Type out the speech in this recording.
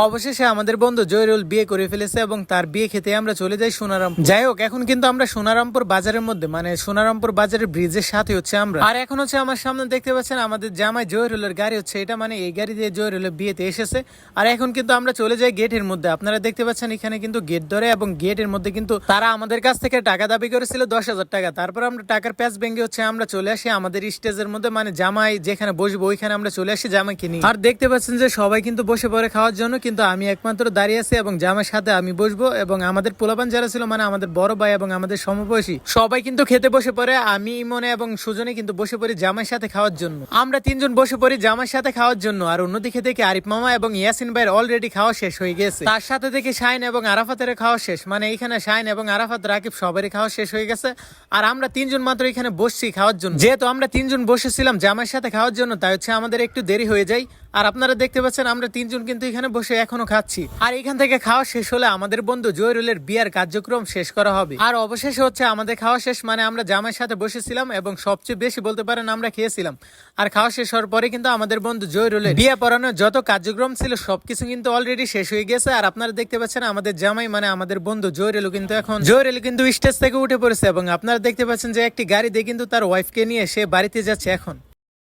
অবশেষে আমাদের বন্ধু জয়রুল বিয়ে করে ফেলেছে এবং তার বিয়ে খেতে আমরা চলে যাই সোনারামপুর। যাই হোক, এখন কিন্তু আমরা সোনারামপুর বাজারের মধ্যে, মানে সোনারামপুর বাজারের ব্রিজের সাথে হচ্ছে আমরা। আর এখন হচ্ছে আমার সামনে দেখতে পাচ্ছেন আমাদের জামাই জয়রুলের গাড়ি হচ্ছে এটা, মানে এই গাড়ি দিয়ে জয়রুলের বিয়েতে এসেছে। আর এখন কিন্তু আমরা চলে যাই গেটের মধ্যে। আপনারা দেখতে পাচ্ছেন এখানে কিন্তু গেট ধরে এবং গেটের মধ্যে কিন্তু তারা আমাদের কাছ থেকে টাকা দাবি করেছিল 10,000 টাকা। তারপর আমরা টাকার প্যাচ ভেঙে হচ্ছে আমরা চলে আসি আমাদের স্টেজের মধ্যে, মানে জামাই যেখানে বসবো ওইখানে আমরা চলে আসি জামাইকে নিয়ে। আর দেখতে পাচ্ছেন যে সবাই কিন্তু বসে পড়ে খাওয়ার জন্য, কিন্তু আমি একমাত্র দাঁড়িয়ে আছি এবং জামাইয়ের সাথে আমি বসবো। এবং আমাদের পোলাপান যারা ছিল, মানে আমাদের বড় ভাই এবং আমাদের সমবয়সী সবাই কিন্তু খেতে বসে পড়ে। আমি ইমনে এবং সুজনে কিন্তু বসে পড়ি জামাইয়ের সাথে খাওয়ার জন্য। আমরা তিনজন বসে পড়ি জামাইয়ের সাথে খাওয়ার জন্য। আর অন্যদিকে থেকে আরিফ মামা এবং ইয়াসিন ভাইয়ের অলরেডি খাওয়া শেষ হয়ে গেছে। তার সাথে থেকে শাইন এবং আরাফাতের খাওয়া শেষ, মানে এখানে শাইন এবং আরাফাত, রাকিব সবারই খাওয়া শেষ হয়ে গেছে। আর আমরা তিনজন মাত্র এখানে বসছি খাওয়ার জন্য। যেহেতু আমরা তিনজন বসেছিলাম জামাইয়ের সাথে খাওয়ার জন্য, তাই হচ্ছে আমাদের একটু দেরি হয়ে যায়। আর আপনারা দেখতে পাচ্ছেন আমরা তিনজন কিন্তু এখানে বসে এখনো খাচ্ছি। আর এখান থেকে খাওয়া শেষ হলে আমাদের বন্ধু জয়রুলের বিয়ার কার্যক্রম শেষ করা হবে। আর অবশেষে হচ্ছে আমাদের খাওয়া শেষ, মানে আমরা জামাইয়ের সাথে বসেছিলাম এবং সবচেয়ে বেশি বলতে পারেন আমরা খেয়েছিলাম। আর খাওয়া শেষ হওয়ার পরে কিন্তু আমাদের বন্ধু জয়রুলের বিয়ে পড়ানোর যত কার্যক্রম ছিল সবকিছু কিন্তু অলরেডি শেষ হয়ে গেছে। আর আপনারা দেখতে পাচ্ছেন আমাদের জামাই, মানে আমাদের বন্ধু জয়রুল কিন্তু স্টেজ থেকে উঠে পড়েছে এবং আপনারা দেখতে পাচ্ছেন যে একটি গাড়ি দিয়ে কিন্তু তার ওয়াইফকে নিয়ে সে বাড়িতে যাচ্ছে এখন।